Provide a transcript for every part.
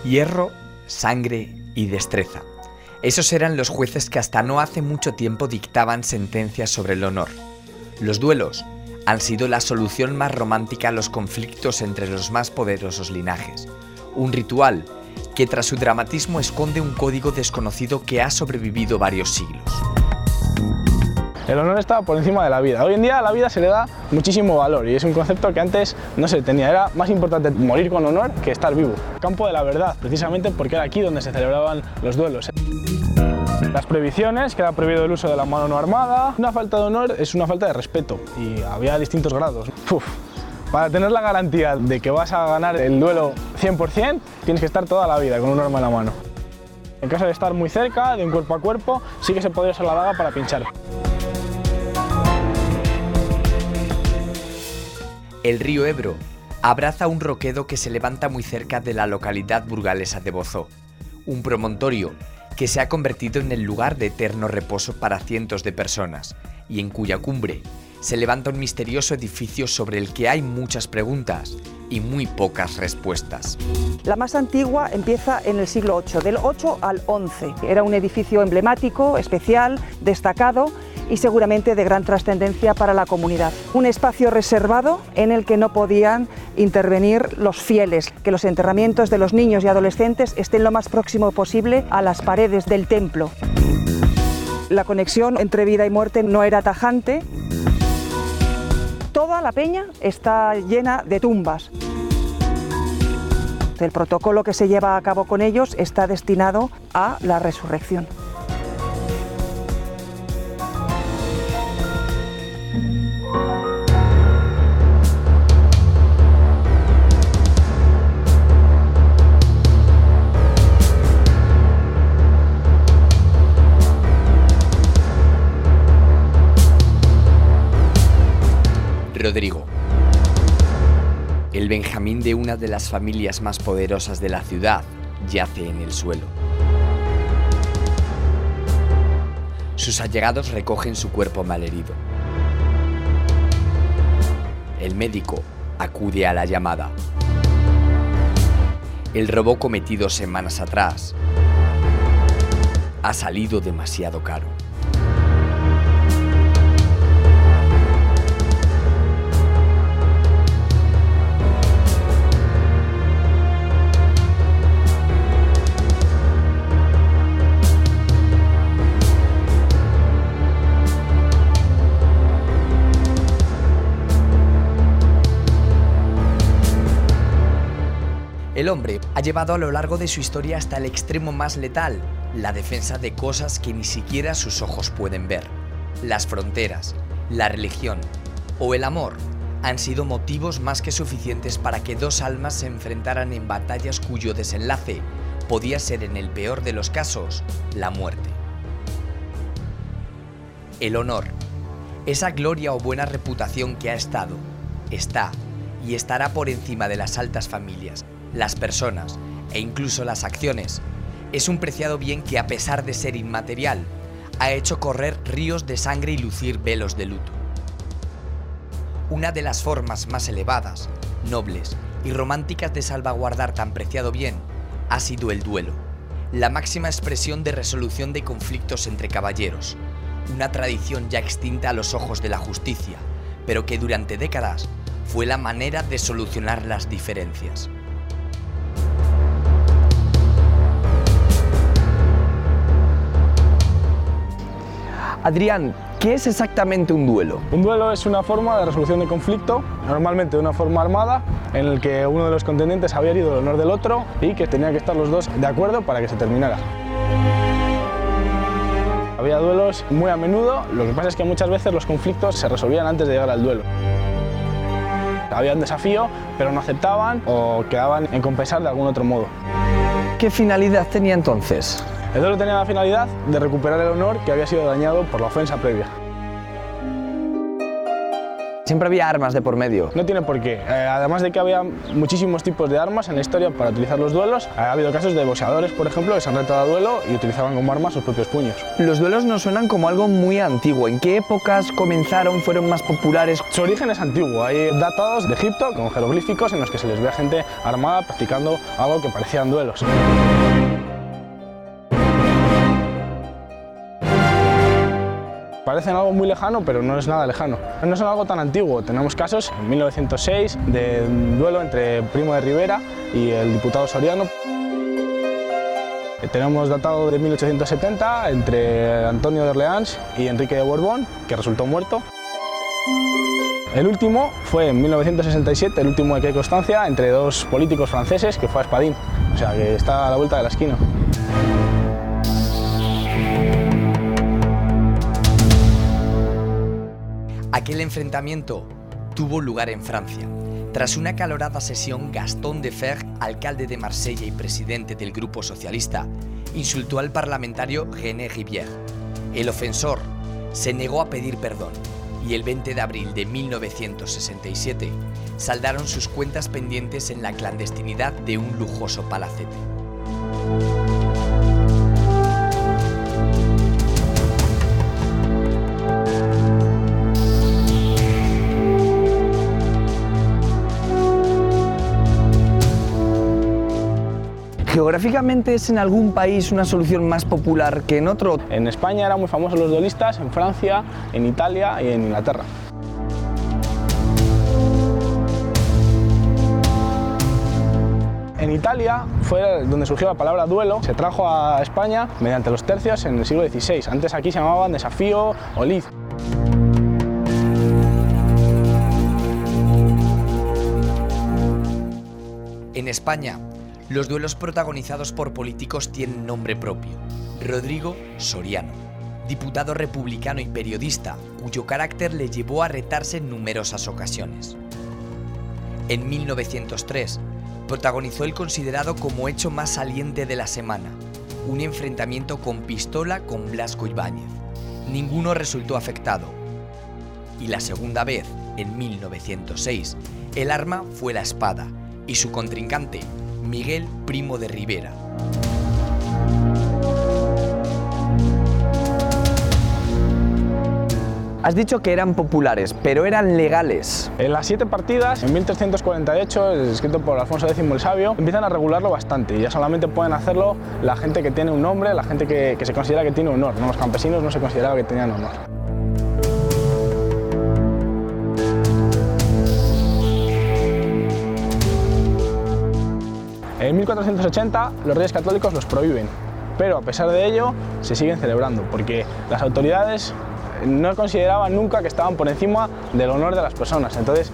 Hierro, sangre y destreza. Esos eran los jueces que hasta no hace mucho tiempo dictaban sentencias sobre el honor. Los duelos han sido la solución más romántica a los conflictos entre los más poderosos linajes. Un ritual que tras su dramatismo esconde un código desconocido que ha sobrevivido varios siglos. El honor está por encima de la vida. Hoy en día a la vida se le da muchísimo valor y es un concepto que antes no se tenía. Era más importante morir con honor que estar vivo. Campo de la verdad, precisamente porque era aquí donde se celebraban los duelos. Las prohibiciones, que era prohibido el uso de la mano no armada. Una falta de honor es una falta de respeto y había distintos grados. Para tener la garantía de que vas a ganar el duelo 100%, tienes que estar toda la vida con un arma en la mano. En caso de estar muy cerca, de un cuerpo a cuerpo, sí que se podría usar la daga para pinchar. El río Ebro abraza un roquedo que se levanta muy cerca de la localidad burgalesa de Bozó, un promontorio que se ha convertido en el lugar de eterno reposo para cientos de personas y en cuya cumbre se levanta un misterioso edificio sobre el que hay muchas preguntas y muy pocas respuestas. La más antigua empieza en el siglo VIII, del 8 al 11. Era un edificio emblemático, especial, destacado y seguramente de gran trascendencia para la comunidad. Un espacio reservado en el que no podían intervenir los fieles, que los enterramientos de los niños y adolescentes estén lo más próximo posible a las paredes del templo. La conexión entre vida y muerte no era tajante. Toda la peña está llena de tumbas. El protocolo que se lleva a cabo con ellos está destinado a la resurrección. Rodrigo, el Benjamín de una de las familias más poderosas de la ciudad, yace en el suelo. Sus allegados recogen su cuerpo malherido. El médico acude a la llamada. El robo cometido semanas atrás ha salido demasiado caro. El hombre ha llevado a lo largo de su historia hasta el extremo más letal, la defensa de cosas que ni siquiera sus ojos pueden ver. Las fronteras, la religión o el amor han sido motivos más que suficientes para que dos almas se enfrentaran en batallas cuyo desenlace podía ser, en el peor de los casos, la muerte. El honor, esa gloria o buena reputación que ha estado, está y estará por encima de las altas familias, las personas e incluso las acciones, es un preciado bien que, a pesar de ser inmaterial, ha hecho correr ríos de sangre y lucir velos de luto. Una de las formas más elevadas, nobles y románticas de salvaguardar tan preciado bien ha sido el duelo, la máxima expresión de resolución de conflictos entre caballeros, una tradición ya extinta a los ojos de la justicia, pero que durante décadas fue la manera de solucionar las diferencias. Adrián, ¿qué es exactamente un duelo? Un duelo es una forma de resolución de conflicto, normalmente de una forma armada, en el que uno de los contendientes había herido el honor del otro y que tenían que estar los dos de acuerdo para que se terminara. Había duelos muy a menudo, lo que pasa es que muchas veces los conflictos se resolvían antes de llegar al duelo. Había un desafío, pero no aceptaban o quedaban en compensar de algún otro modo. ¿Qué finalidad tenía entonces? El duelo tenía la finalidad de recuperar el honor que había sido dañado por la ofensa previa. Siempre había armas de por medio. No tiene por qué. Además de que había muchísimos tipos de armas en la historia para utilizar los duelos, ha habido casos de boxeadores, por ejemplo, que se han retado a duelo y utilizaban como arma sus propios puños. Los duelos nos suenan como algo muy antiguo. ¿En qué épocas comenzaron, fueron más populares? Su origen es antiguo. Hay datados de Egipto con jeroglíficos en los que se les ve a gente armada practicando algo que parecían duelos. Parecen algo muy lejano, pero no es nada lejano. No es algo tan antiguo. Tenemos casos en 1906 de un duelo entre Primo de Rivera y el diputado Soriano. Tenemos datado de 1870 entre Antonio de Orleans y Enrique de Borbón, que resultó muerto. El último fue en 1967, el último de que hay constancia, entre dos políticos franceses, que fue a espadín. O sea, que está a la vuelta de la esquina. Aquel enfrentamiento tuvo lugar en Francia. Tras una acalorada sesión, Gaston Defferre, alcalde de Marsella y presidente del Grupo Socialista, insultó al parlamentario René Rivière. El ofensor se negó a pedir perdón y el 20 de abril de 1967 saldaron sus cuentas pendientes en la clandestinidad de un lujoso palacete. ¿Geográficamente es en algún país una solución más popular que en otro? En España eran muy famosos los duelistas, en Francia, en Italia y en Inglaterra. En Italia fue donde surgió la palabra duelo. Se trajo a España mediante los tercios en el siglo XVI. Antes aquí se llamaban desafío o lid. En España, los duelos protagonizados por políticos tienen nombre propio. Rodrigo Soriano, diputado republicano y periodista, cuyo carácter le llevó a retarse en numerosas ocasiones. En 1903, protagonizó el considerado como hecho más saliente de la semana, un enfrentamiento con pistola con Blasco Ibáñez. Ninguno resultó afectado. Y la segunda vez, en 1906, el arma fue la espada y su contrincante, Miguel Primo de Rivera. Has dicho que eran populares, pero eran legales. En las 7 partidas, en 1348, escrito por Alfonso X el Sabio, empiezan a regularlo bastante y ya solamente pueden hacerlo la gente que tiene un nombre, la gente que se considera que tiene honor. No, los campesinos no se consideraba que tenían honor. En 1480 los reyes católicos los prohíben, pero a pesar de ello se siguen celebrando porque las autoridades no consideraban nunca que estaban por encima del honor de las personas, entonces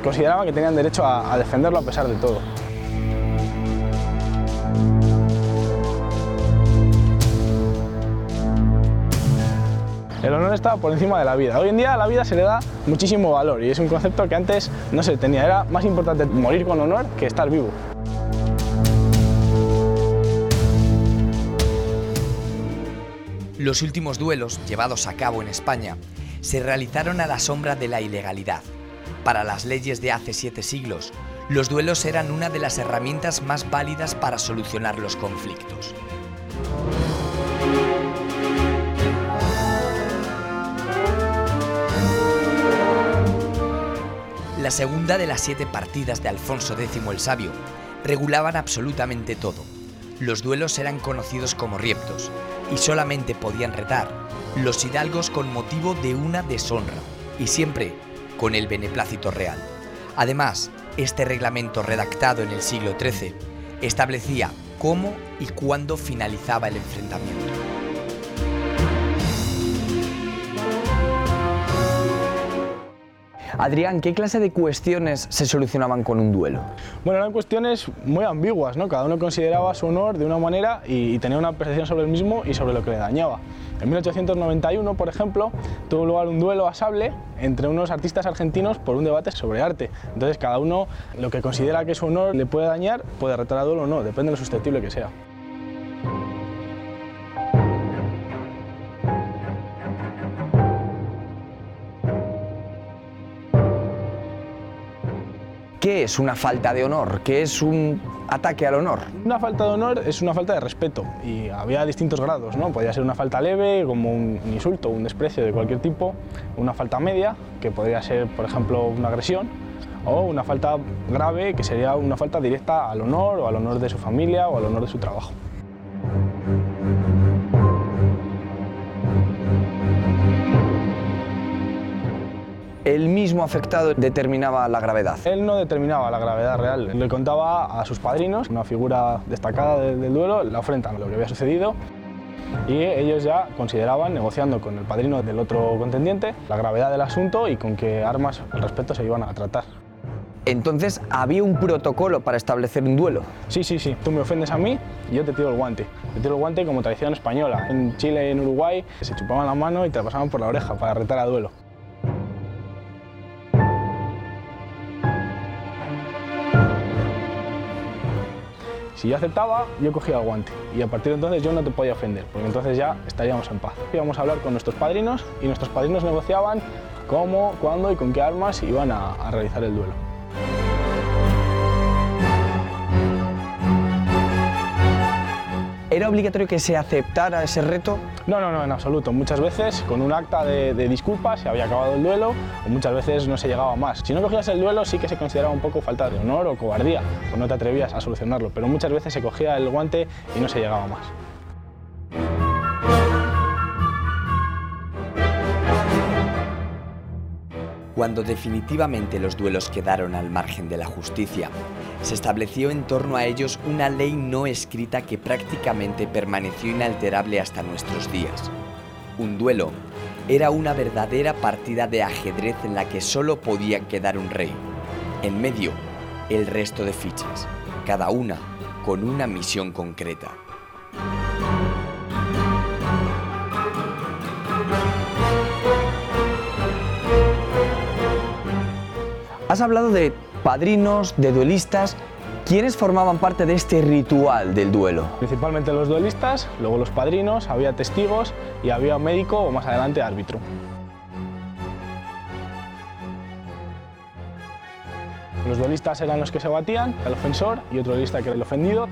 consideraban que tenían derecho a defenderlo a pesar de todo. El honor estaba por encima de la vida. Hoy en día a la vida se le da muchísimo valor y es un concepto que antes no se tenía. Era más importante morir con honor que estar vivo. Los últimos duelos llevados a cabo en España se realizaron a la sombra de la ilegalidad. Para las leyes de hace 7 siglos, los duelos eran una de las herramientas más válidas para solucionar los conflictos. La segunda de las 7 partidas de Alfonso X el Sabio regulaban absolutamente todo. Los duelos eran conocidos como rieptos y solamente podían retar los hidalgos con motivo de una deshonra y siempre con el beneplácito real. Además, este reglamento redactado en el siglo XIII establecía cómo y cuándo finalizaba el enfrentamiento. Adrián, ¿qué clase de cuestiones se solucionaban con un duelo? Bueno, eran cuestiones muy ambiguas, ¿no? Cada uno consideraba su honor de una manera y tenía una percepción sobre el mismo y sobre lo que le dañaba. En 1891, por ejemplo, tuvo lugar un duelo a sable entre unos artistas argentinos por un debate sobre arte. Entonces, cada uno lo que considera que su honor le puede dañar, puede retar a duelo o no, depende de lo susceptible que sea. ¿Qué es una falta de honor? ¿Qué es un ataque al honor? Una falta de honor es una falta de respeto y había distintos grados, ¿no? Podía ser una falta leve, como un insulto, un desprecio de cualquier tipo, una falta media, que podría ser, por ejemplo, una agresión, o una falta grave, que sería una falta directa al honor o al honor de su familia o al honor de su trabajo. ¿El mismo afectado determinaba la gravedad? Él no determinaba la gravedad real, le contaba a sus padrinos, una figura destacada del duelo, la ofrendan lo que había sucedido y ellos ya consideraban, negociando con el padrino del otro contendiente, la gravedad del asunto y con qué armas al respecto se iban a tratar. Entonces, ¿había un protocolo para establecer un duelo? Sí. Tú me ofendes a mí y yo te tiro el guante. Te tiro el guante como tradición española. En Chile y en Uruguay se chupaban la mano y te la pasaban por la oreja para retar a duelo. Si yo aceptaba, yo cogía el guante y a partir de entonces yo no te podía ofender, porque entonces ya estaríamos en paz. Íbamos a hablar con nuestros padrinos y nuestros padrinos negociaban cómo, cuándo y con qué armas iban a realizar el duelo. ¿Era obligatorio que se aceptara ese reto? No, en absoluto. Muchas veces con un acta de disculpas se había acabado el duelo o muchas veces no se llegaba más. Si no cogías el duelo sí que se consideraba un poco falta de honor o cobardía, pues no te atrevías a solucionarlo, pero muchas veces se cogía el guante y no se llegaba más. Cuando definitivamente los duelos quedaron al margen de la justicia, se estableció en torno a ellos una ley no escrita que prácticamente permaneció inalterable hasta nuestros días. Un duelo era una verdadera partida de ajedrez en la que solo podía quedar un rey. En medio, el resto de fichas, cada una con una misión concreta. Has hablado de padrinos, de duelistas. ¿Quiénes formaban parte de este ritual del duelo? Principalmente los duelistas, luego los padrinos, había testigos y había un médico o más adelante árbitro. Los duelistas eran los que se batían, el ofensor y otro duelista que era el ofendido.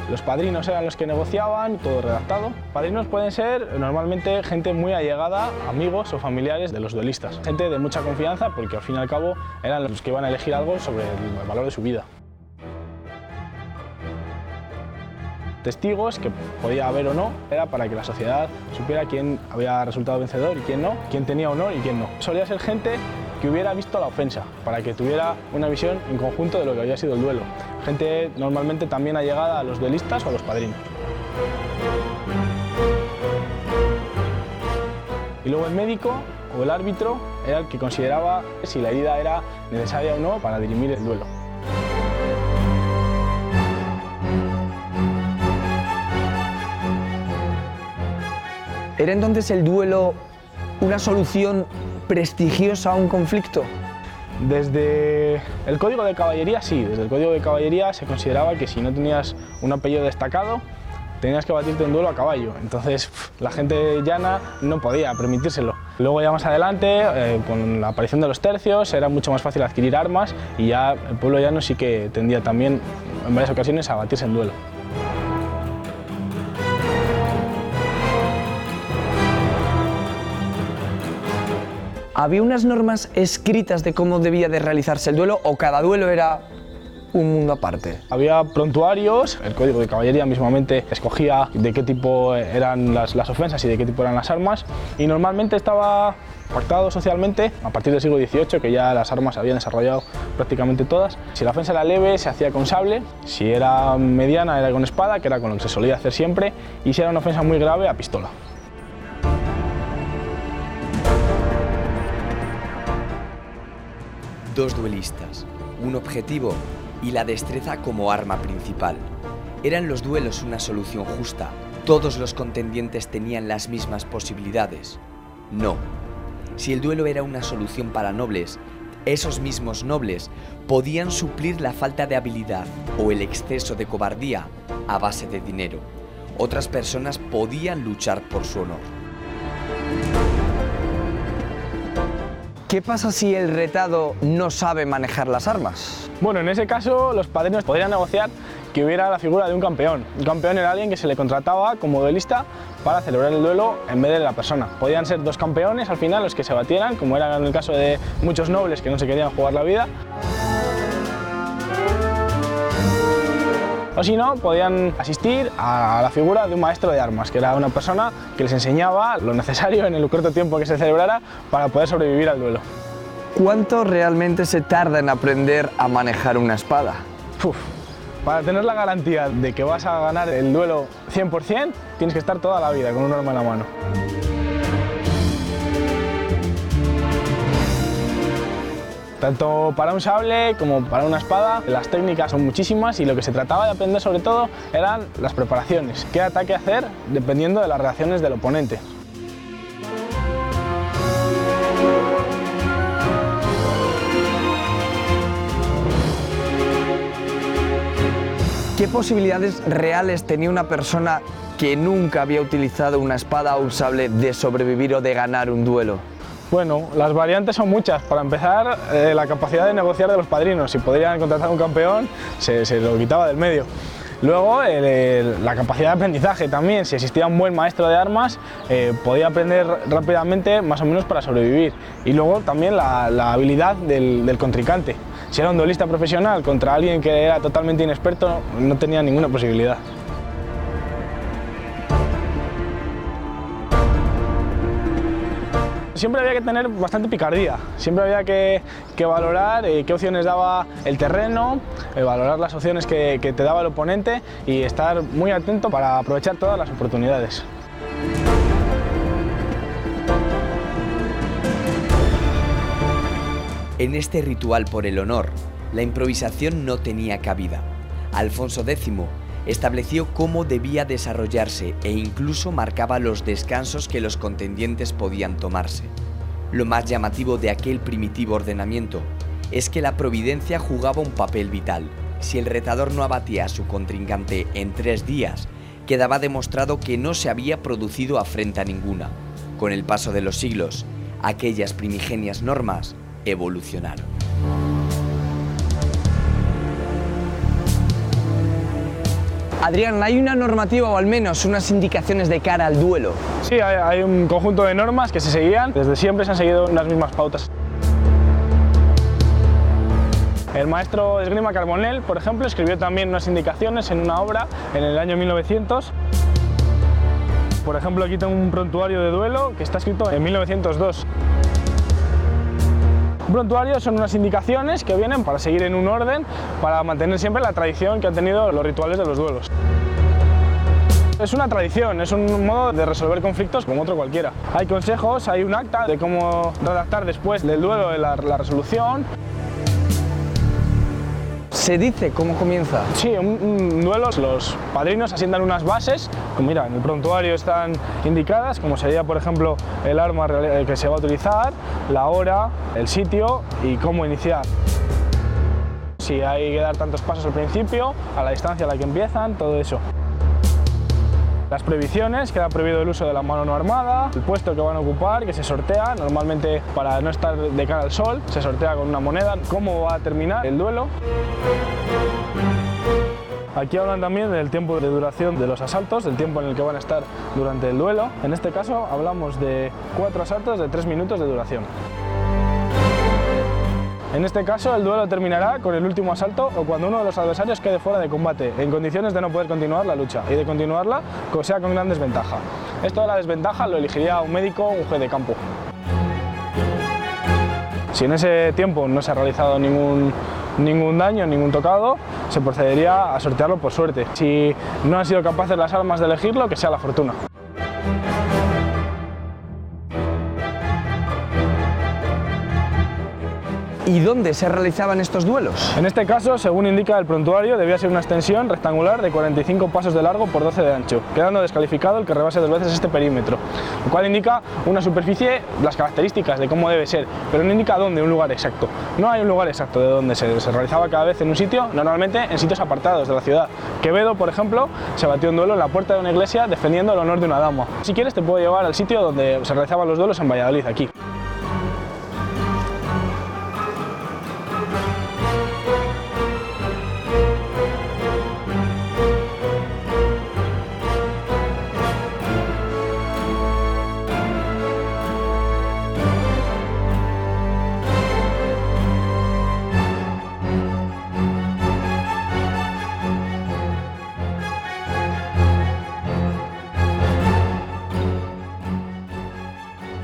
Los padrinos eran los que negociaban, todo redactado. Padrinos pueden ser normalmente gente muy allegada, amigos o familiares de los duelistas. Gente de mucha confianza porque al fin y al cabo eran los que iban a elegir algo sobre el valor de su vida. Testigos, que podía haber o no, era para que la sociedad supiera quién había resultado vencedor y quién no, quién tenía honor y quién no. Solía ser gente que hubiera visto la ofensa, para que tuviera una visión en conjunto de lo que había sido el duelo. Gente normalmente también allegada a los duelistas o a los padrinos. Y luego el médico o el árbitro era el que consideraba si la herida era necesaria o no para dirimir el duelo. ¿Era entonces el duelo una solución prestigiosa a un conflicto? Desde el Código de Caballería sí, desde el Código de Caballería se consideraba que si no tenías un apellido destacado tenías que batirte en duelo a caballo, entonces la gente llana no podía permitírselo. Luego ya más adelante, con la aparición de los tercios, era mucho más fácil adquirir armas y ya el pueblo llano sí que tendía también en varias ocasiones a batirse en duelo. ¿Había unas normas escritas de cómo debía de realizarse el duelo o cada duelo era un mundo aparte? Había prontuarios, el Código de Caballería mismamente escogía de qué tipo eran las ofensas y de qué tipo eran las armas y normalmente estaba pactado socialmente a partir del siglo XVIII, que ya las armas se habían desarrollado prácticamente todas. Si la ofensa era leve se hacía con sable, si era mediana era con espada, que era con lo que se solía hacer siempre, y si era una ofensa muy grave a pistola. Dos duelistas, un objetivo y la destreza como arma principal. ¿Eran los duelos una solución justa? ¿Todos los contendientes tenían las mismas posibilidades? No. Si el duelo era una solución para nobles, esos mismos nobles podían suplir la falta de habilidad o el exceso de cobardía a base de dinero. Otras personas podían luchar por su honor. ¿Qué pasa si el retado no sabe manejar las armas? Bueno, en ese caso los padrinos podrían negociar que hubiera la figura de un campeón. Un campeón era alguien que se le contrataba como duelista para celebrar el duelo en vez de la persona. Podían ser dos campeones al final los que se batieran, como era en el caso de muchos nobles que no se querían jugar la vida. O si no, podían asistir a la figura de un maestro de armas, que era una persona que les enseñaba lo necesario en el corto tiempo que se celebrara para poder sobrevivir al duelo. ¿Cuánto realmente se tarda en aprender a manejar una espada? Para tener la garantía de que vas a ganar el duelo 100%, tienes que estar toda la vida con un arma en la mano. Tanto para un sable como para una espada, las técnicas son muchísimas y lo que se trataba de aprender sobre todo eran las preparaciones, qué ataque hacer dependiendo de las reacciones del oponente. ¿Qué posibilidades reales tenía una persona que nunca había utilizado una espada o un sable de sobrevivir o de ganar un duelo? Bueno, las variantes son muchas. Para empezar, la capacidad de negociar de los padrinos. Si podrían contratar a un campeón, se lo quitaba del medio. Luego, la capacidad de aprendizaje también. Si existía un buen maestro de armas, podía aprender rápidamente, más o menos para sobrevivir. Y luego también la habilidad del contrincante. Si era un duelista profesional contra alguien que era totalmente inexperto, no tenía ninguna posibilidad. Siempre había que tener bastante picardía, siempre había que valorar qué opciones daba el terreno, valorar las opciones que te daba el oponente y estar muy atento para aprovechar todas las oportunidades. En este ritual por el honor, la improvisación no tenía cabida. Alfonso X estableció cómo debía desarrollarse e incluso marcaba los descansos que los contendientes podían tomarse. Lo más llamativo de aquel primitivo ordenamiento es que la providencia jugaba un papel vital. Si el retador no abatía a su contrincante en 3 días, quedaba demostrado que no se había producido afrenta ninguna. Con el paso de los siglos, aquellas primigenias normas evolucionaron. Adrián, ¿hay una normativa o al menos unas indicaciones de cara al duelo? Sí, hay un conjunto de normas que se seguían. Desde siempre se han seguido las mismas pautas. El maestro de esgrima Carbonell, por ejemplo, escribió también unas indicaciones en una obra en el año 1900. Por ejemplo, aquí tengo un prontuario de duelo que está escrito en 1902. Un prontuario son unas indicaciones que vienen para seguir en un orden, para mantener siempre la tradición que han tenido los rituales de los duelos. Es una tradición, es un modo de resolver conflictos como otro cualquiera. Hay consejos, hay un acta de cómo redactar después del duelo la resolución. ¿Se dice cómo comienza? Sí, un duelo, los padrinos asientan unas bases, como mira, en el prontuario están indicadas, como sería por ejemplo el arma que se va a utilizar, la hora, el sitio y cómo iniciar. Si hay que dar tantos pasos al principio, a la distancia a la que empiezan, todo eso. Las prohibiciones, queda prohibido el uso de la mano no armada, el puesto que van a ocupar, que se sortea, normalmente para no estar de cara al sol, se sortea con una moneda, cómo va a terminar el duelo. Aquí hablan también del tiempo de duración de los asaltos, del tiempo en el que van a estar durante el duelo. En este caso hablamos de 4 asaltos de 3 minutos de duración. En este caso, el duelo terminará con el último asalto o cuando uno de los adversarios quede fuera de combate, en condiciones de no poder continuar la lucha y de continuarla, sea con gran desventaja. Esto de la desventaja lo elegiría un médico o un juez de campo. Si en ese tiempo no se ha realizado ningún daño, ningún tocado, se procedería a sortearlo por suerte. Si no han sido capaces las armas de elegirlo, que sea la fortuna. ¿Y dónde se realizaban estos duelos? En este caso, según indica el prontuario, debía ser una extensión rectangular de 45 pasos de largo por 12 de ancho, quedando descalificado el que rebase 2 veces este perímetro, lo cual indica una superficie, las características de cómo debe ser, pero no indica dónde, un lugar exacto. No hay un lugar exacto de dónde se realizaba cada vez en un sitio, normalmente en sitios apartados de la ciudad. Quevedo, por ejemplo, se batió un duelo en la puerta de una iglesia defendiendo el honor de una dama. Si quieres te puedo llevar al sitio donde se realizaban los duelos en Valladolid, aquí.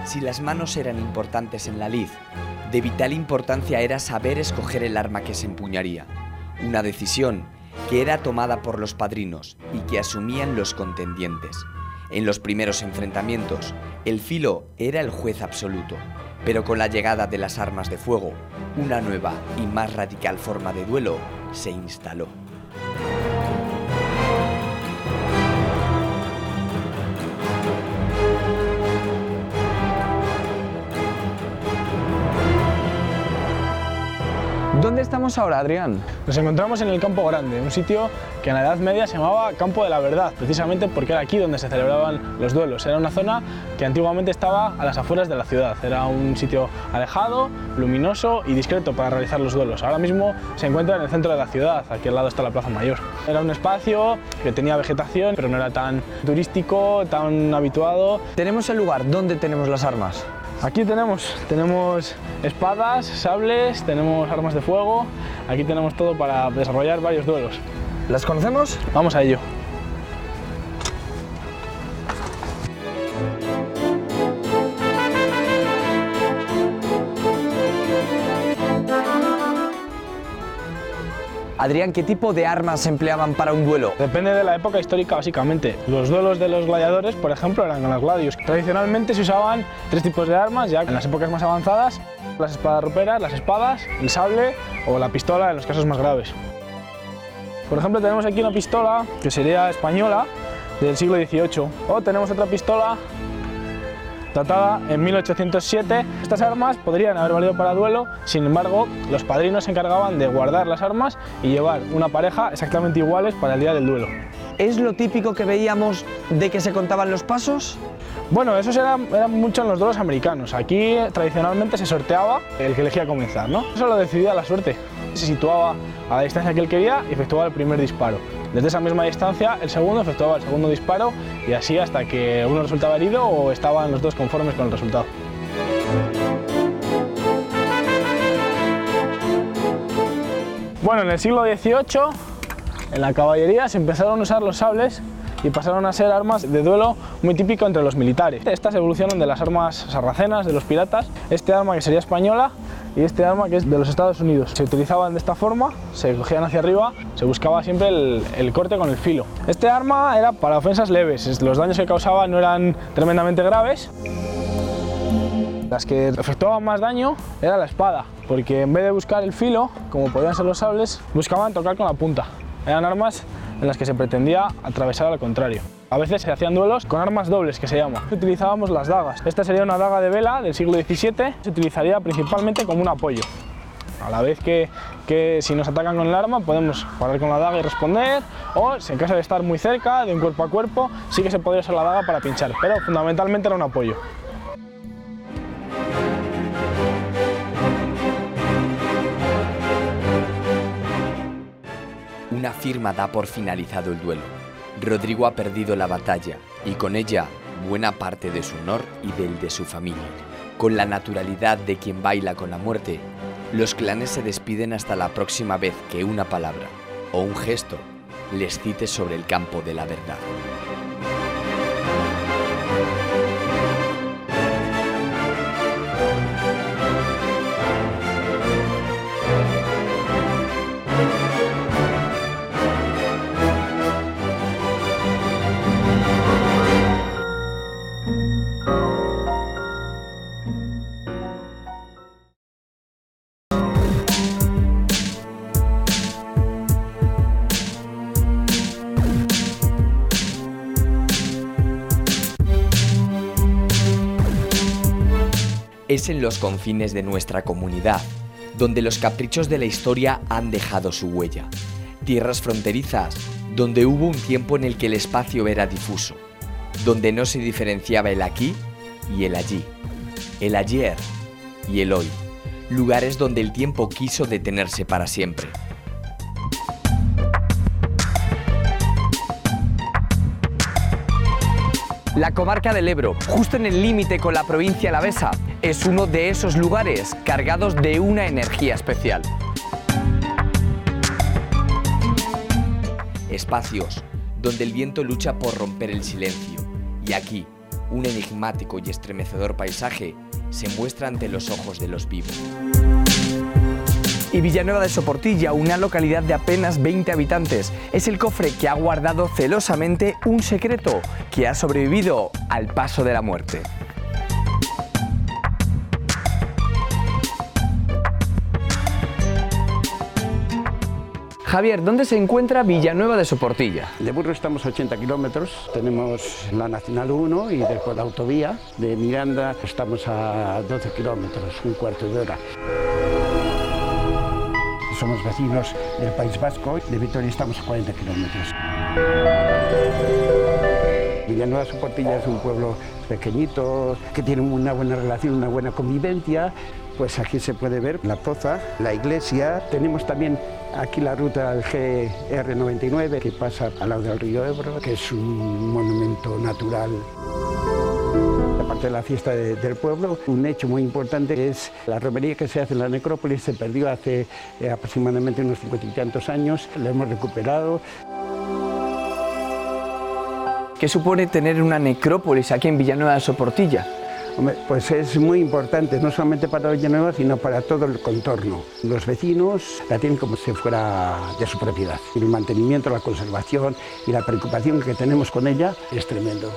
Si las manos eran importantes en la lid, de vital importancia era saber escoger el arma que se empuñaría, una decisión que era tomada por los padrinos y que asumían los contendientes. En los primeros enfrentamientos, el filo era el juez absoluto, pero con la llegada de las armas de fuego, una nueva y más radical forma de duelo se instaló. ¿Dónde estamos ahora, Adrián? Nos encontramos en el Campo Grande, un sitio que en la Edad Media se llamaba Campo de la Verdad, precisamente porque era aquí donde se celebraban los duelos. Era una zona que antiguamente estaba a las afueras de la ciudad, era un sitio alejado, luminoso y discreto para realizar los duelos. Ahora mismo se encuentra en el centro de la ciudad, aquí al lado está la Plaza Mayor. Era un espacio que tenía vegetación, pero no era tan turístico, tan habituado. Tenemos el lugar, ¿dónde tenemos las armas? Aquí tenemos espadas, sables, tenemos armas de fuego, aquí tenemos todo para desarrollar varios duelos. ¿Las conocemos? Vamos a ello. Adrián, ¿qué tipo de armas se empleaban para un duelo? Depende de la época histórica, básicamente. Los duelos de los gladiadores, por ejemplo, eran con las gladius. Tradicionalmente se usaban tres tipos de armas, ya en las épocas más avanzadas: las espadas roperas, las espadas, el sable o la pistola en los casos más graves. Por ejemplo, tenemos aquí una pistola que sería española del siglo XVIII, o tenemos otra pistola datada en 1807. Estas armas podrían haber valido para duelo, sin embargo, los padrinos se encargaban de guardar las armas y llevar una pareja exactamente iguales para el día del duelo. ¿Es lo típico que veíamos de que se contaban los pasos? Bueno, eso era mucho en los duelos americanos. Aquí tradicionalmente se sorteaba el que elegía comenzar, ¿no? Eso lo decidía la suerte. Se situaba a la distancia que él quería y efectuaba el primer disparo. Desde esa misma distancia, el segundo efectuaba el segundo disparo y así hasta que uno resultaba herido o estaban los dos conformes con el resultado. Bueno, en el siglo XVIII, en la caballería se empezaron a usar los sables y pasaron a ser armas de duelo muy típico entre los militares. Estas evolucionan de las armas sarracenas, de los piratas, este arma que sería española y este arma que es de los Estados Unidos. Se utilizaban de esta forma, se cogían hacia arriba, se buscaba siempre el corte con el filo. Este arma era para ofensas leves, los daños que causaba no eran tremendamente graves. Las que efectuaban más daño era la espada, porque en vez de buscar el filo, como podían ser los sables, buscaban tocar con la punta. Eran armas en las que se pretendía atravesar al contrario. A veces se hacían duelos con armas dobles, que se llama. Utilizábamos las dagas. Esta sería una daga de vela del siglo XVII. Se utilizaría principalmente como un apoyo. A la vez que si nos atacan con el arma podemos parar con la daga y responder, o en caso de estar muy cerca, de un cuerpo a cuerpo, sí que se podría usar la daga para pinchar, pero fundamentalmente era un apoyo. Una firma da por finalizado el duelo. Rodrigo ha perdido la batalla y con ella buena parte de su honor y del de su familia. Con la naturalidad de quien baila con la muerte, los clanes se despiden hasta la próxima vez que una palabra o un gesto les cite sobre el campo de la verdad. Es en los confines de nuestra comunidad, donde los caprichos de la historia han dejado su huella. Tierras fronterizas, donde hubo un tiempo en el que el espacio era difuso, donde no se diferenciaba el aquí y el allí, el ayer y el hoy, lugares donde el tiempo quiso detenerse para siempre. La comarca del Ebro, justo en el límite con la provincia alavesa, es uno de esos lugares cargados de una energía especial. Espacios donde el viento lucha por romper el silencio y aquí, un enigmático y estremecedor paisaje se muestra ante los ojos de los vivos. Y Villanueva de Soportilla, una localidad de apenas 20 habitantes, es el cofre que ha guardado celosamente un secreto que ha sobrevivido al paso de la muerte. Javier, ¿dónde se encuentra Villanueva de Soportilla? De Burgos estamos a 80 kilómetros, tenemos la Nacional 1 y después la autovía. De Miranda estamos a 12 kilómetros, un cuarto de hora. Somos vecinos del País Vasco, de Vitoria estamos a 40 kilómetros. Villanueva de Soportilla es un pueblo pequeñito, que tiene una buena relación, una buena convivencia. Pues aquí se puede ver la poza, la iglesia. Tenemos también aquí la ruta del GR99 que pasa al lado del río Ebro, que es un monumento natural. Aparte de la fiesta del pueblo, un hecho muy importante es la romería que se hace en la necrópolis. Se perdió hace aproximadamente unos 50 y tantos años, la hemos recuperado. ¿Qué supone tener una necrópolis aquí en Villanueva de Soportilla? Hombre, pues es muy importante, no solamente para Villanueva, sino para todo el contorno. Los vecinos la tienen como si fuera de su propiedad. El mantenimiento, la conservación y la preocupación que tenemos con ella es tremendo.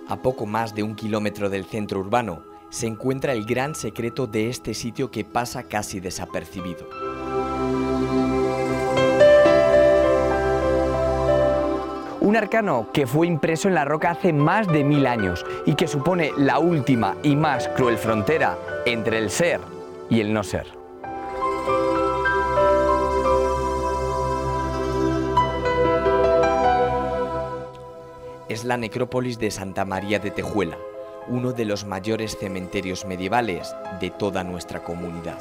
A poco más de 1 kilómetro del centro urbano se encuentra el gran secreto de este sitio que pasa casi desapercibido. Un arcano que fue impreso en la roca hace más de 1000 años y que supone la última y más cruel frontera entre el ser y el no ser. Es la necrópolis de Santa María de Tejuela, uno de los mayores cementerios medievales de toda nuestra comunidad.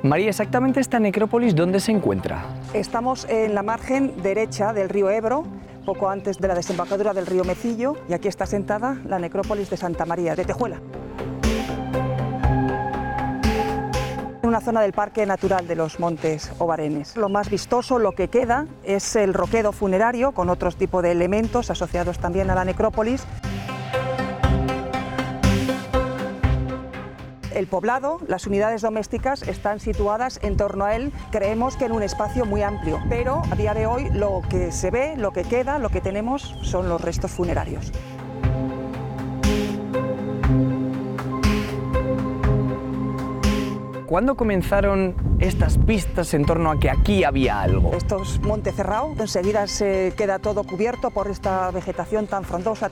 María, exactamente esta necrópolis, ¿dónde se encuentra? Estamos en la margen derecha del río Ebro, poco antes de la desembocadura del río Mecillo, y aquí está sentada la necrópolis de Santa María de Tejuela. En una zona del Parque Natural de los Montes Obarenes. Lo más vistoso, lo que queda, es el roquedo funerario con otros tipos de elementos asociados también a la necrópolis. El poblado, las unidades domésticas están situadas en torno a él, creemos que en un espacio muy amplio, pero a día de hoy lo que se ve, lo que queda, lo que tenemos son los restos funerarios. ¿Cuándo comenzaron estas pistas en torno a que aquí había algo? Esto es monte cerrado, enseguida se queda todo cubierto por esta vegetación tan frondosa.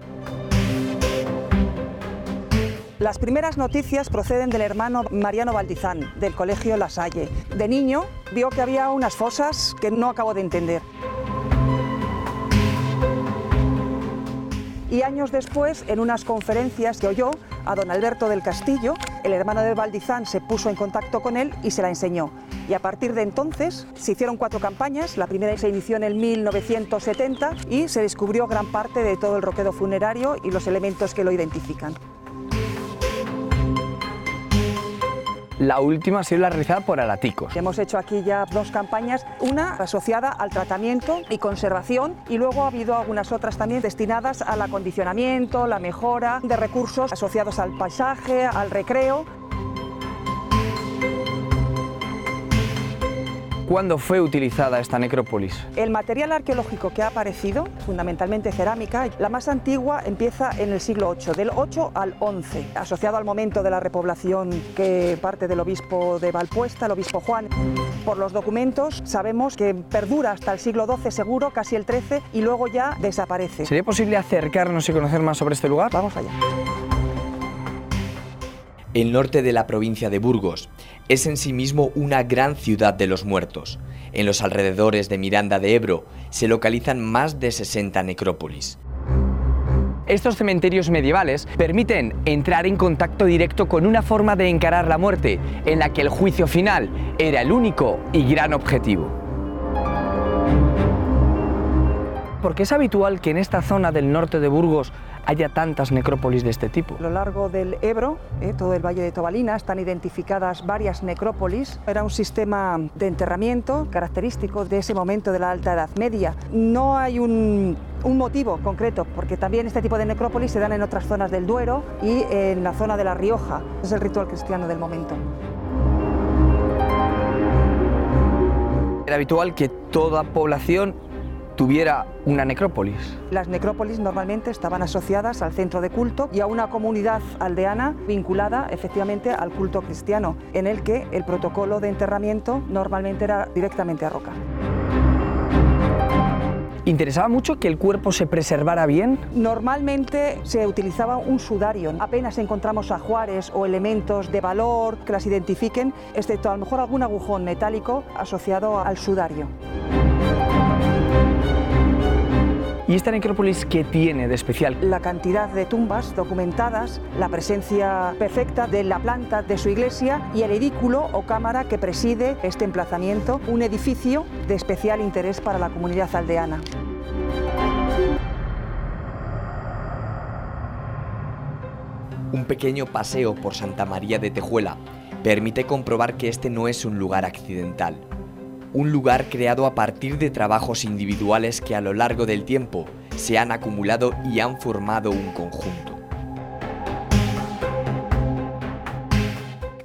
Las primeras noticias proceden del hermano Mariano Valdizán, del colegio La Salle. De niño vio que había unas fosas que no acabo de entender. Y años después, en unas conferencias que oyó a don Alberto del Castillo, el hermano de Valdizán se puso en contacto con él y se la enseñó. Y a partir de entonces se hicieron 4 campañas, la primera se inició en el 1970 y se descubrió gran parte de todo el roquedo funerario y los elementos que lo identifican. La última ha sido la realizada por Araticos. Hemos hecho aquí ya 2 campañas, una asociada al tratamiento y conservación y luego ha habido algunas otras también destinadas al acondicionamiento, la mejora de recursos asociados al paisaje, al recreo. ¿Cuándo fue utilizada esta necrópolis? El material arqueológico que ha aparecido, fundamentalmente cerámica, la más antigua empieza en el siglo VIII, del 8 al 11, asociado al momento de la repoblación que parte del obispo de Valpuesta, el obispo Juan. Por los documentos sabemos que perdura hasta el siglo XII seguro, casi el XIII, y luego ya desaparece. ¿Sería posible acercarnos y conocer más sobre este lugar? Vamos allá. El norte de la provincia de Burgos es en sí mismo una gran ciudad de los muertos. En los alrededores de Miranda de Ebro se localizan más de 60 necrópolis. Estos cementerios medievales permiten entrar en contacto directo con una forma de encarar la muerte, en la que el juicio final era el único y gran objetivo. Porque es habitual que en esta zona del norte de Burgos haya tantas necrópolis de este tipo. A lo largo del Ebro, todo el Valle de Tobalina, están identificadas varias necrópolis. Era un sistema de enterramiento característico de ese momento de la Alta Edad Media. No hay un motivo concreto, porque también este tipo de necrópolis se dan en otras zonas del Duero y en la zona de La Rioja. Es el ritual cristiano del momento. Era habitual que toda población tuviera una necrópolis. Las necrópolis normalmente estaban asociadas al centro de culto y a una comunidad aldeana vinculada efectivamente al culto cristiano, en el que el protocolo de enterramiento normalmente era directamente a roca. ¿Interesaba mucho que el cuerpo se preservara bien? Normalmente se utilizaba un sudario. Apenas encontramos ajuares o elementos de valor que las identifiquen, excepto a lo mejor algún agujón metálico asociado al sudario. ¿Y esta necrópolis qué tiene de especial? La cantidad de tumbas documentadas, la presencia perfecta de la planta de su iglesia y el edículo o cámara que preside este emplazamiento, un edificio de especial interés para la comunidad aldeana. Un pequeño paseo por Santa María de Tejuela permite comprobar que este no es un lugar accidental. Un lugar creado a partir de trabajos individuales que a lo largo del tiempo se han acumulado y han formado un conjunto.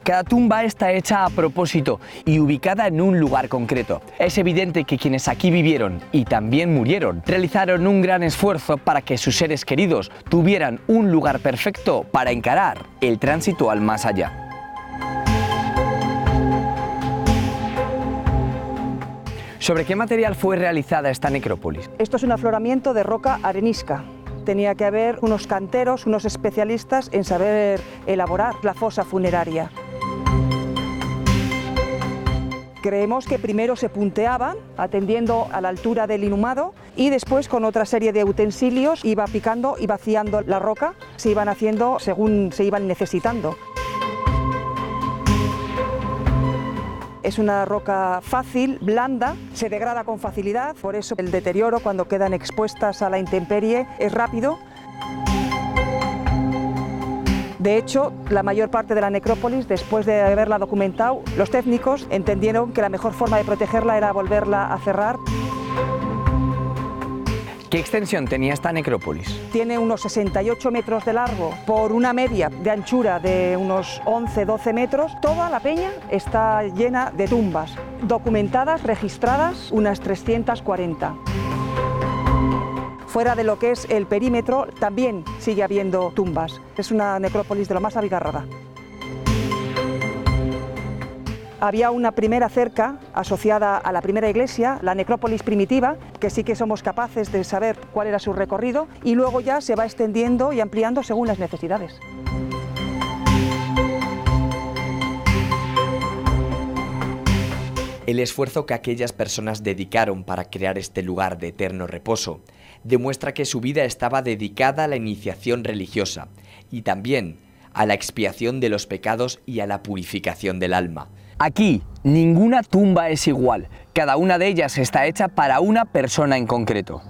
Cada tumba está hecha a propósito y ubicada en un lugar concreto. Es evidente que quienes aquí vivieron y también murieron realizaron un gran esfuerzo para que sus seres queridos tuvieran un lugar perfecto para encarar el tránsito al más allá. ¿Sobre qué material fue realizada esta necrópolis? Esto es un afloramiento de roca arenisca. Tenía que haber unos canteros, unos especialistas en saber elaborar la fosa funeraria. Creemos que primero se punteaban atendiendo a la altura del inhumado y después con otra serie de utensilios iba picando y vaciando la roca, se iban haciendo según se iban necesitando. Es una roca fácil, blanda, se degrada con facilidad, por eso el deterioro cuando quedan expuestas a la intemperie es rápido. De hecho, la mayor parte de la necrópolis, después de haberla documentado, los técnicos entendieron que la mejor forma de protegerla era volverla a cerrar. ¿Qué extensión tenía esta necrópolis? Tiene unos 68 metros de largo por una media de anchura de unos 11-12 metros. Toda la peña está llena de tumbas, documentadas, registradas, unas 340. Fuera de lo que es el perímetro también sigue habiendo tumbas. Es una necrópolis de lo más abigarrada. Había una primera cerca asociada a la primera iglesia, la necrópolis primitiva, que sí que somos capaces de saber cuál era su recorrido, y luego ya se va extendiendo y ampliando según las necesidades. El esfuerzo que aquellas personas dedicaron para crear este lugar de eterno reposo demuestra que su vida estaba dedicada a la iniciación religiosa y también a la expiación de los pecados y a la purificación del alma. Aquí, ninguna tumba es igual. Cada una de ellas está hecha para una persona en concreto.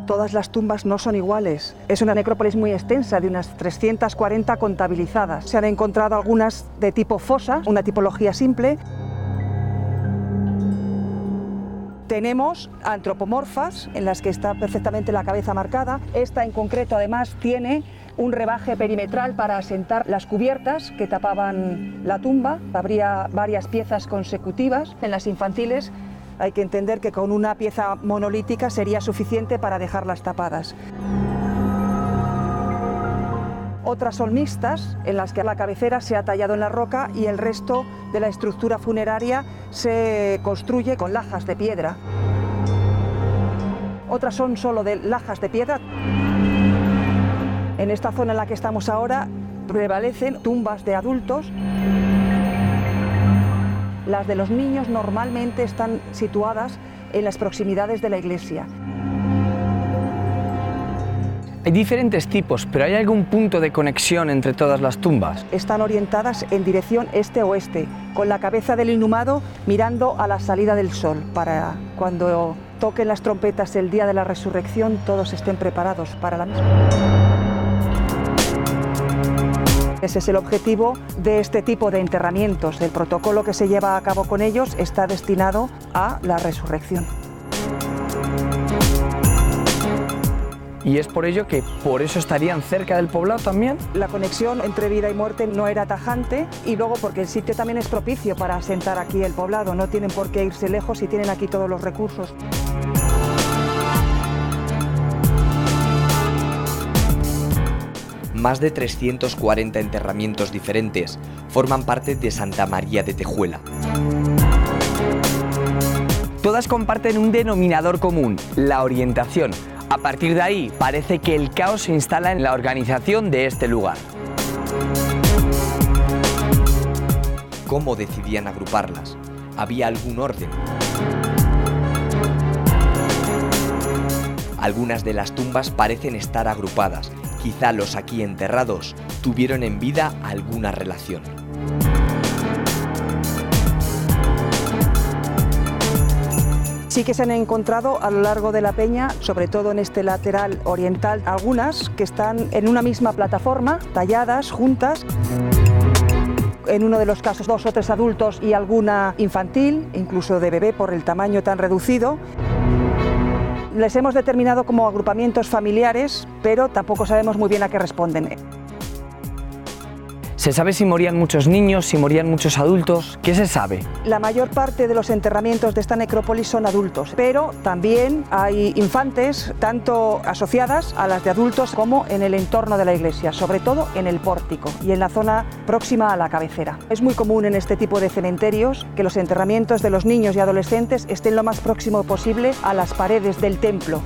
Todas las tumbas no son iguales. Es una necrópolis muy extensa, de unas 340 contabilizadas. Se han encontrado algunas de tipo fosa, una tipología simple. Tenemos antropomorfas, en las que está perfectamente la cabeza marcada. Esta en concreto, además, tiene un rebaje perimetral para asentar las cubiertas que tapaban la tumba. Habría varias piezas consecutivas. En las infantiles hay que entender que con una pieza monolítica sería suficiente para dejarlas tapadas. Otras son mixtas, en las que la cabecera se ha tallado en la roca y el resto de la estructura funeraria se construye con lajas de piedra. Otras son solo de lajas de piedra. En esta zona en la que estamos ahora prevalecen tumbas de adultos. Las de los niños normalmente están situadas en las proximidades de la iglesia. Hay diferentes tipos, pero ¿hay algún punto de conexión entre todas las tumbas? Están orientadas en dirección este-oeste, con la cabeza del inhumado mirando a la salida del sol, para cuando toquen las trompetas el día de la resurrección todos estén preparados para la misma. Ese es el objetivo de este tipo de enterramientos. El protocolo que se lleva a cabo con ellos está destinado a la resurrección. ¿Y es por ello que por eso estarían cerca del poblado también? La conexión entre vida y muerte no era tajante, y luego porque el sitio también es propicio para asentar aquí el poblado. No tienen por qué irse lejos y tienen aquí todos los recursos. Más de 340 enterramientos diferentes forman parte de Santa María de Tejuela. Todas comparten un denominador común, la orientación. A partir de ahí, parece que el caos se instala en la organización de este lugar. ¿Cómo decidían agruparlas? ¿Había algún orden? Algunas de las tumbas parecen estar agrupadas. Quizá los aquí enterrados tuvieron en vida alguna relación. Sí que se han encontrado a lo largo de la peña, sobre todo en este lateral oriental, algunas que están en una misma plataforma, talladas, juntas. En uno de los casos 2 o 3 adultos y alguna infantil, incluso de bebé por el tamaño tan reducido. Les hemos determinado como agrupamientos familiares, pero tampoco sabemos muy bien a qué responden. ¿Se sabe si morían muchos niños, si morían muchos adultos? ¿Qué se sabe? La mayor parte de los enterramientos de esta necrópolis son adultos, pero también hay infantes, tanto asociadas a las de adultos como en el entorno de la iglesia, sobre todo en el pórtico y en la zona próxima a la cabecera. Es muy común en este tipo de cementerios que los enterramientos de los niños y adolescentes estén lo más próximo posible a las paredes del templo.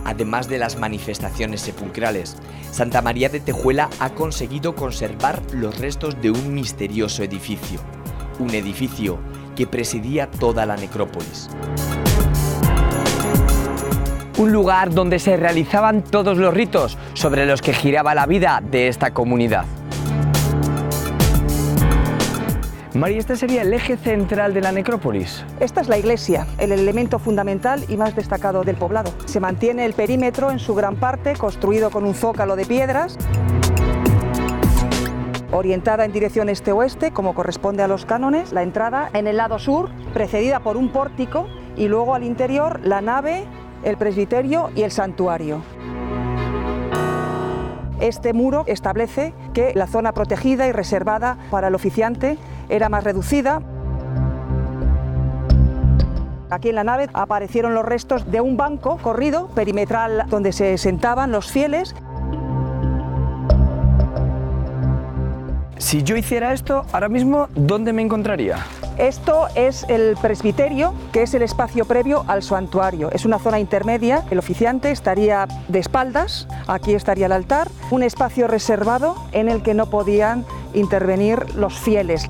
Además de las manifestaciones sepulcrales, Santa María de Tejuela ha conseguido conservar los restos de un misterioso edificio. Un edificio que presidía toda la necrópolis. Un lugar donde se realizaban todos los ritos sobre los que giraba la vida de esta comunidad. María, ¿este sería el eje central de la necrópolis? Esta es la iglesia, el elemento fundamental y más destacado del poblado. Se mantiene el perímetro en su gran parte, construido con un zócalo de piedras, orientada en dirección este-oeste, como corresponde a los cánones. La entrada en el lado sur, precedida por un pórtico, y luego al interior la nave, el presbiterio y el santuario. Este muro establece que la zona protegida y reservada para el oficiante era más reducida. Aquí en la nave aparecieron los restos de un banco corrido perimetral donde se sentaban los fieles. Si yo hiciera esto, ahora mismo, ¿dónde me encontraría? Esto es el presbiterio, que es el espacio previo al santuario. Es una zona intermedia. El oficiante estaría de espaldas, aquí estaría el altar, un espacio reservado en el que no podían intervenir los fieles.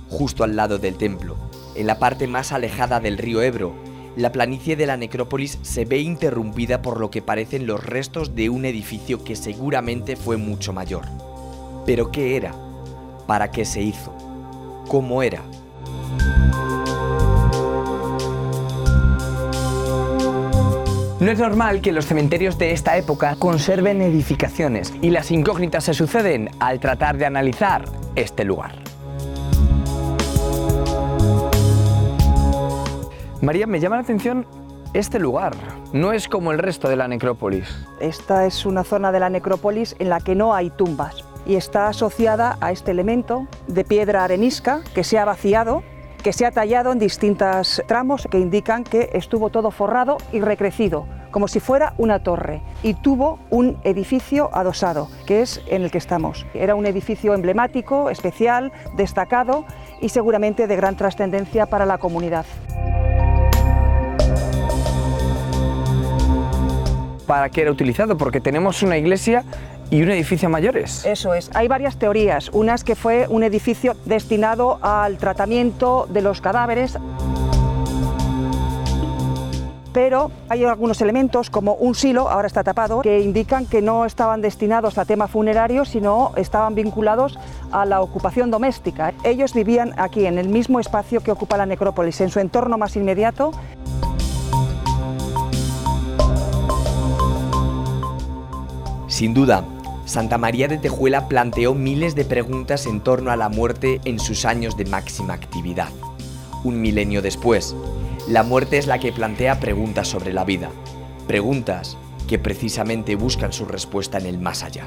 Justo al lado del templo, en la parte más alejada del río Ebro, la planicie de la necrópolis se ve interrumpida por lo que parecen los restos de un edificio que seguramente fue mucho mayor. ¿Pero qué era? ¿Para qué se hizo? ¿Cómo era? No es normal que los cementerios de esta época conserven edificaciones, y las incógnitas se suceden al tratar de analizar este lugar. María, me llama la atención este lugar. No es como el resto de la necrópolis. Esta es una zona de la necrópolis en la que no hay tumbas y está asociada a este elemento de piedra arenisca que se ha vaciado, que se ha tallado en distintos tramos que indican que estuvo todo forrado y recrecido, como si fuera una torre, y tuvo un edificio adosado, que es en el que estamos. Era un edificio emblemático, especial, destacado y seguramente de gran trascendencia para la comunidad. ¿Para qué era utilizado? Porque tenemos una iglesia ¿Y un edificio a mayores? Eso es. Hay varias teorías. Una es que fue un edificio destinado al tratamiento de los cadáveres. Pero hay algunos elementos, como un silo, ahora está tapado, que indican que no estaban destinados a tema funerario, sino estaban vinculados a la ocupación doméstica. Ellos vivían aquí, en el mismo espacio que ocupa la necrópolis, en su entorno más inmediato. Sin duda, Santa María de Tejuela planteó miles de preguntas en torno a la muerte en sus años de máxima actividad. Un milenio después, la muerte es la que plantea preguntas sobre la vida, preguntas que precisamente buscan su respuesta en el más allá.